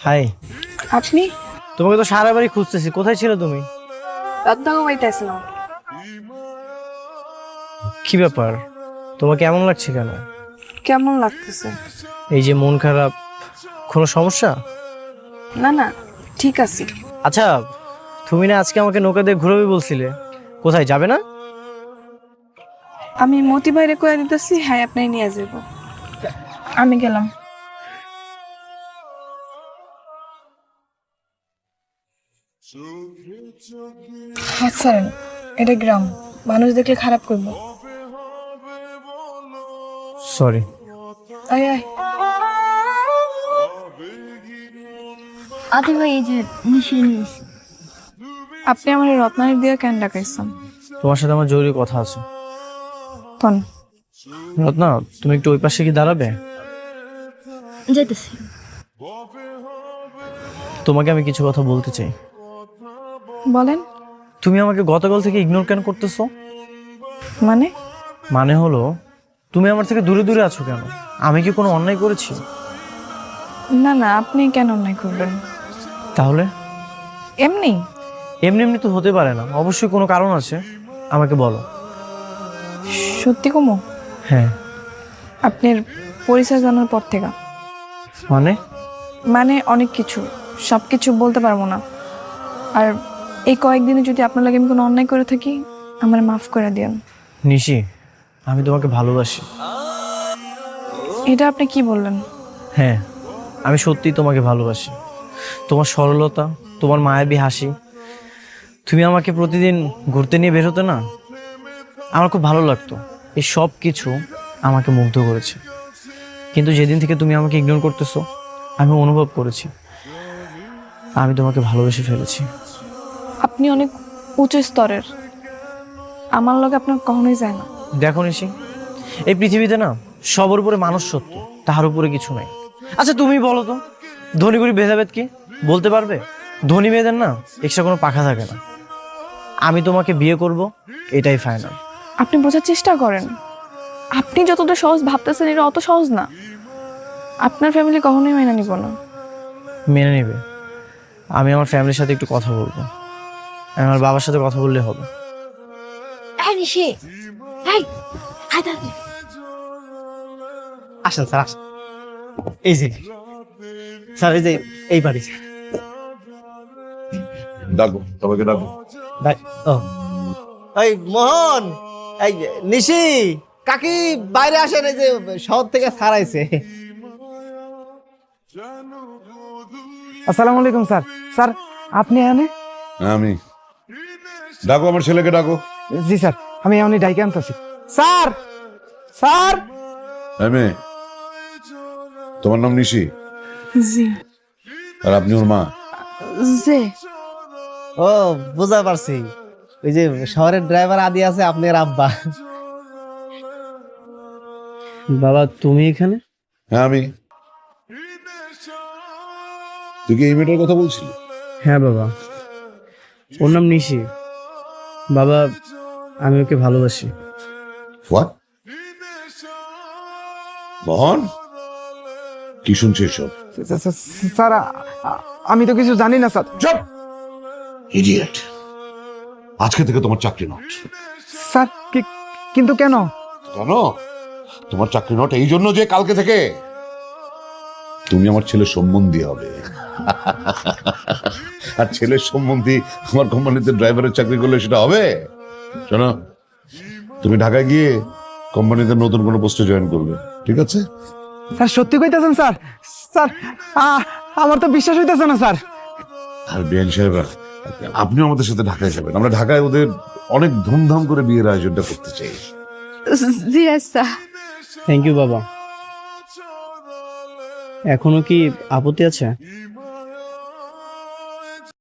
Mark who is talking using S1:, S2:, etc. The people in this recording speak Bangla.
S1: হাই।
S2: আপনি?
S1: তোমাকে তো সারা বাড়ি খুঁজতেছি, কোথায় ছিল তুমি?
S2: রত্নগমাইতে আসলাম।
S1: কি ব্যাপার, তোমাকে এমন লাগছে কেন?
S2: কেমন লাগতেছে?
S1: এই যে মন খারাপ, কোনো সমস্যা?
S2: না না, ঠিক আছে।
S1: আচ্ছা, তুমি না আজকে আমাকে নৌকা দিয়ে ঘুরাবে বলছিলে, কোথায় যাবে না?
S2: আমি মতি বাইরে করে দিতেছি, হ্যাঁ আপনাই নিয়ে যাব। আমি গেলাম। হাত ছাড়েন, এটা গ্রাম, মানুষ দেখলে খারাপ করবো।
S1: সরি।
S2: আয় আয়।
S3: আদি ভাই এই যে মিশিয়ে নিয়েছি।
S2: আপনি আমার রত্নানির দিয়ে কেন ডাকাইছেন?
S1: তোমার সাথে আমার জরুরি কথা আছে।
S2: কোন?
S1: রত্না, তুমি একটু ওই পাশে কি দাঁড়াবে?
S3: যাইতেছি।
S1: তোমাকে আমি কিছু কথা বলতে চাই।
S2: বলেন।
S1: তুমি আমাকে গতকাল থেকে ইগনোর কেন করতেছো?
S2: মানে?
S1: মানে হলো, তুমি আমার থেকে দূরে দূরে আছো কেন? আমি কি কোনো অন্যায় করেছি?
S2: না না, আপনি কেন অন্যায় করবেন?
S1: তাহলে?
S2: এমনি।
S1: এমনি এমনি তো হতে পারে না, অবশ্যই কোনো কারণ আছে, আমাকে বলো।
S2: সত্যি কমো?
S1: হ্যাঁ।
S2: আপনার পরিচয় জানার পর থেকে।
S1: মানে?
S2: মানে অনেক কিছু, সব কিছু বলতে পারবো না। আর এই কয়েকদিনে যদি আপনার লাগে আমি কোনো অন্যায় করে থাকি, আমার মাফ করে দিন।
S1: নিশি, আমি তোমাকে ভালোবাসি।
S2: এটা আপনি কি বললেন?
S1: হ্যাঁ, আমি সত্যিই তোমাকে ভালোবাসি। তোমার সরলতা, তোমার মায়াবী হাসি, তুমি আমাকে প্রতিদিন ঘুরতে নিয়ে বের হতে না, আমার খুব ভালো লাগতো। এই সব কিছু আমাকে মুগ্ধ করেছে। কিন্তু যেদিন থেকে তুমি আমাকে ইগনোর করতেছো, আমি অনুভব করেছি আমি তোমাকে ভালোবেসে ফেলেছি।
S2: আপনি অনেক উঁচু স্তরের, আমার লগে আপনার কখনোই যায় না।
S1: দেখো নিশি, এই পৃথিবীতে না সবার উপরে মানুষ সত্য, তাহার উপরে কিছু নাই। আচ্ছা তুমি বলো তো, ধনী গরিব ভেদাভেদ কি বলতে পারবে? ধনী মেয়েদের না এক্সট্রা কোনো পাখা থাকে না। আমি তোমাকে বিয়ে করব, এটাই ফাইনাল।
S2: আপনি বোঝার চেষ্টা করেন, আপনি যতটা সহজ ভাবতেছেন এটা অত সহজ না। আপনার ফ্যামিলি কখনোই মেনে নিব না।
S1: মেনে নেবে? আমি আমার ফ্যামিলির সাথে একটু কথা বলবো, আমি আমার বাবার সাথে কথা বললে হবে।
S3: হ্যাঁ নিশি, হ্যাঁ হাই দাদা।
S1: আসেন স্যার, আসেন। এই যে স্যার, এই যে এই বাড়ি।
S4: ডাকো, সবাইকে ডাকো।
S1: ও এই মোহন, এই নিশি কাকি বাইরে আসেন, এই যে শহর থেকে ছাড়াইছে।
S5: আসসালামু আলাইকুম স্যার। স্যার আপনি এখানে?
S4: হ্যাঁ, আমি। ডাকো আমার ছেলেকে ডাকো।
S5: জি স্যার, আমি এমনি ডাইকে আনতেছি। Sir, sir.
S4: হ্যাঁ মেয়ে, তোমার নাম নিশি
S2: জি।
S4: আর আপনি ওর মা?
S2: যে
S1: ও বুঝা পারছি, ওই যে শহরের ড্রাইভার আদি আছে, আপনার আব্বা। বাবা তুমি এখানে?
S4: হ্যাঁ আমি। তুই কি এই মেয়েটার কথা বলছিলি?
S1: হ্যাঁ বাবা, ওর নাম নিশি। বাবা, আমি ওকে ভালোবাসি।
S4: হোয়াট? মোহন, কি শুনছিস সব?
S5: স্যার আমি তো কিছু জানি না স্যার।
S4: চুপ, ইডিয়েট। আজকে থেকে তোমার চাকরি নট।
S5: স্যার কিন্তু কেন?
S4: জানো, তোমার চাকরি নট এই জন্য যে কালকে থেকে তুমি আমার ছেলের সম্বন্ধী হবে। আর ছেলের সম্বন্ধী আমার কোম্পানিতে ড্রাইভারের চাকরি করলে সেটা হবে? শোনো, তুমি ঢাকায় গিয়ে কোম্পানিতে নতুন কোনো পোস্টে জয়েন করবে, ঠিক আছে?
S5: স্যার সত্যি কইতেছেন স্যার? স্যার আমার তো বিশ্বাস হইতেছে না স্যার।
S4: আর বিএন সাহেব, আপনিও আমাদের সাথে ঢাকায় যাবেন। আমরা ঢাকায় ওদের অনেক ধুমধাম করে বিয়ের আয়োজনটা করতে চাই।
S2: জি আচ্ছা।
S1: থ্যাংক ইউ বাবা। এখনো কি আপত্তি আছে?